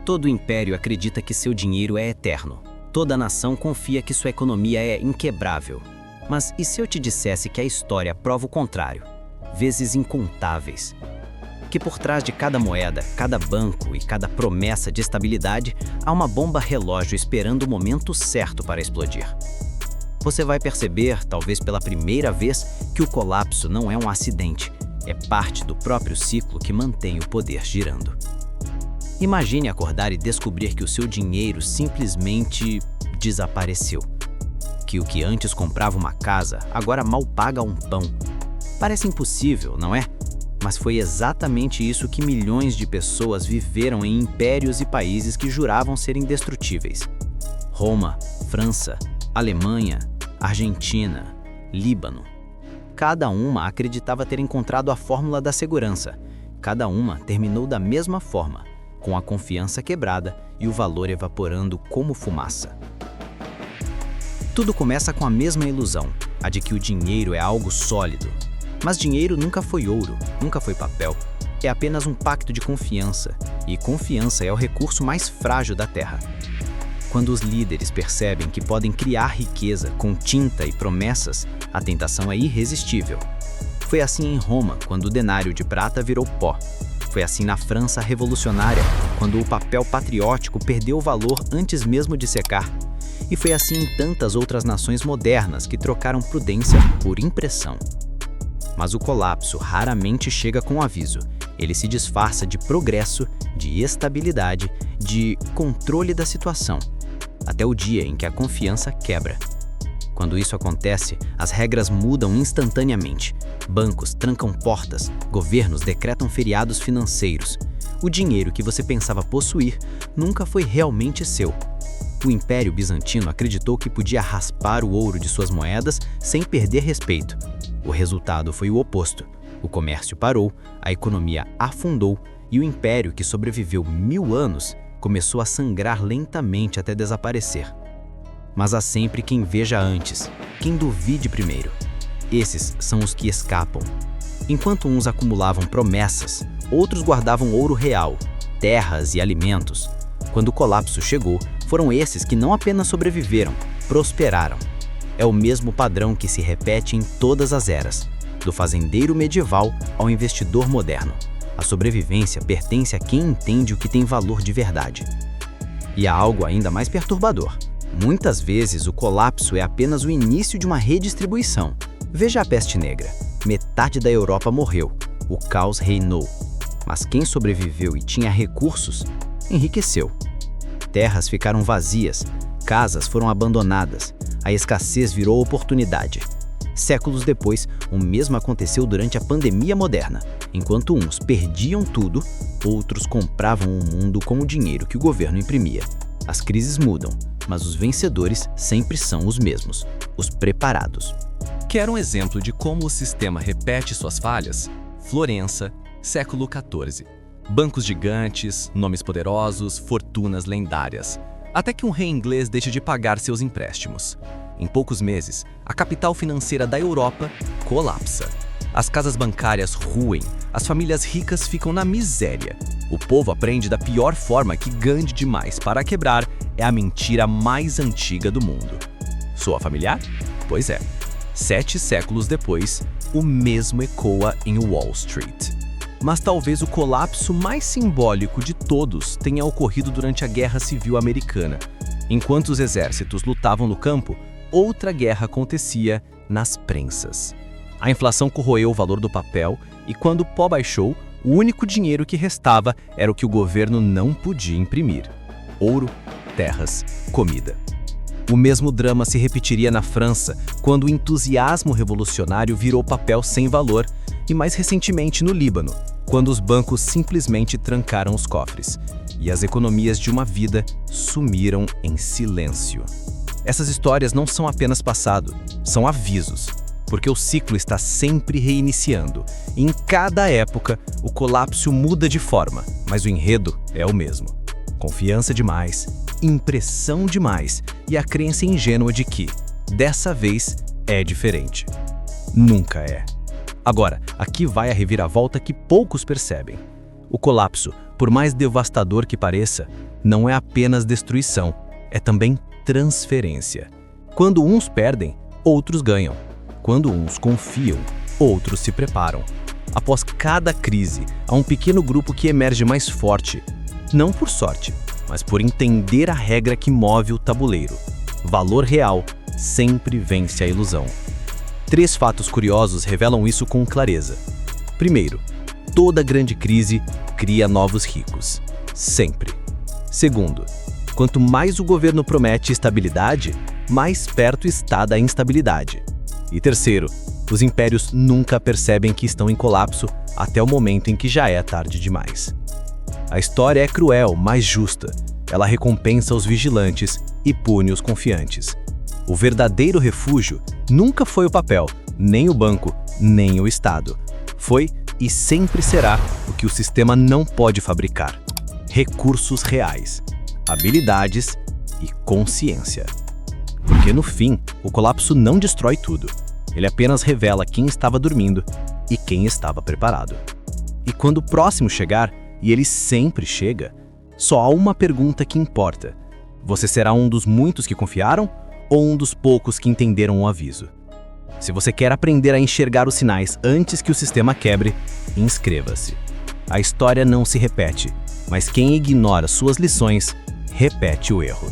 Todo império acredita que seu dinheiro é eterno. Toda nação confia que sua economia é inquebrável. Mas e se eu te dissesse que a história prova o contrário? Vezes incontáveis. Que por trás de cada moeda, cada banco e cada promessa de estabilidade, há uma bomba relógio esperando o momento certo para explodir. Você vai perceber, talvez pela primeira vez, que o colapso não é um acidente, é parte do próprio ciclo que mantém o poder girando. Imagine acordar e descobrir que o seu dinheiro simplesmente desapareceu. Que o que antes comprava uma casa, agora mal paga um pão. Parece impossível, não é? Mas foi exatamente isso que milhões de pessoas viveram em impérios e países que juravam ser indestrutíveis. Roma, França, Alemanha, Argentina, Líbano. Cada uma acreditava ter encontrado a fórmula da segurança. Cada uma terminou da mesma forma, com a confiança quebrada e o valor evaporando como fumaça. Tudo começa com a mesma ilusão, a de que o dinheiro é algo sólido. Mas dinheiro nunca foi ouro, nunca foi papel. É apenas um pacto de confiança, e confiança é o recurso mais frágil da Terra. Quando os líderes percebem que podem criar riqueza com tinta e promessas, a tentação é irresistível. Foi assim em Roma, quando o denário de prata virou pó. Foi assim na França revolucionária, quando o papel patriótico perdeu o valor antes mesmo de secar. E foi assim em tantas outras nações modernas que trocaram prudência por impressão. Mas o colapso raramente chega com aviso. Ele se disfarça de progresso, de estabilidade, de controle da situação, até o dia em que a confiança quebra. Quando isso acontece, as regras mudam instantaneamente. Bancos trancam portas, governos decretam feriados financeiros. O dinheiro que você pensava possuir nunca foi realmente seu. O Império Bizantino acreditou que podia raspar o ouro de suas moedas sem perder respeito. O resultado foi o oposto. O comércio parou, a economia afundou e o império, que sobreviveu 1000 anos, começou a sangrar lentamente até desaparecer. Mas há sempre quem veja antes, quem duvide primeiro. Esses são os que escapam. Enquanto uns acumulavam promessas, outros guardavam ouro real, terras e alimentos. Quando o colapso chegou, foram esses que não apenas sobreviveram, prosperaram. É o mesmo padrão que se repete em todas as eras, do fazendeiro medieval ao investidor moderno. A sobrevivência pertence a quem entende o que tem valor de verdade. E há algo ainda mais perturbador. Muitas vezes o colapso é apenas o início de uma redistribuição. Veja a peste negra. Metade da Europa morreu. O caos reinou. Mas quem sobreviveu e tinha recursos, enriqueceu. Terras ficaram vazias, casas foram abandonadas, a escassez virou oportunidade. Séculos depois, o mesmo aconteceu durante a pandemia moderna. Enquanto uns perdiam tudo, outros compravam o mundo com o dinheiro que o governo imprimia. As crises mudam, mas os vencedores sempre são os mesmos, os preparados. Quer um exemplo de como o sistema repete suas falhas? Florença, século XIV. Bancos gigantes, nomes poderosos, fortunas lendárias. Até que um rei inglês deixe de pagar seus empréstimos. Em poucos meses, a capital financeira da Europa colapsa. As casas bancárias ruem, as famílias ricas ficam na miséria. O povo aprende da pior forma que grande demais para quebrar é a mentira mais antiga do mundo. Soa familiar? Pois é. 7 séculos depois, o mesmo ecoa em Wall Street. Mas talvez o colapso mais simbólico de todos tenha ocorrido durante a Guerra Civil Americana. Enquanto os exércitos lutavam no campo, outra guerra acontecia nas prensas. A inflação corroeu o valor do papel e quando o pó baixou, o único dinheiro que restava era o que o governo não podia imprimir: ouro, terras, comida. O mesmo drama se repetiria na França, quando o entusiasmo revolucionário virou papel sem valor, e mais recentemente no Líbano, quando os bancos simplesmente trancaram os cofres, e as economias de uma vida sumiram em silêncio. Essas histórias não são apenas passado, são avisos, porque o ciclo está sempre reiniciando. Em cada época, o colapso muda de forma, mas o enredo é o mesmo. Confiança demais, impressão demais e a crença ingênua de que, dessa vez, é diferente. Nunca é. Agora, aqui vai a reviravolta que poucos percebem. O colapso por mais devastador que pareça, não é apenas destruição, é também transferência. Quando uns perdem, outros ganham. Quando uns confiam, outros se preparam. Após cada crise, há um pequeno grupo que emerge mais forte, não por sorte, mas por entender a regra que move o tabuleiro. Valor real sempre vence a ilusão. 3 fatos curiosos revelam isso com clareza. Primeiro, toda grande crise cria novos ricos. Sempre. Segundo, quanto mais o governo promete estabilidade, mais perto está da instabilidade. E terceiro, os impérios nunca percebem que estão em colapso até o momento em que já é tarde demais. A história é cruel, mas justa. Ela recompensa os vigilantes e pune os confiantes. O verdadeiro refúgio nunca foi o papel, nem o banco, nem o Estado. Foi e sempre será o que o sistema não pode fabricar: recursos reais, habilidades e consciência. Porque no fim, o colapso não destrói tudo. Ele apenas revela quem estava dormindo e quem estava preparado. E quando o próximo chegar, e ele sempre chega, só há uma pergunta que importa: você será um dos muitos que confiaram ou um dos poucos que entenderam o aviso? Se você quer aprender a enxergar os sinais antes que o sistema quebre, inscreva-se. A história não se repete, mas quem ignora suas lições, repete o erro.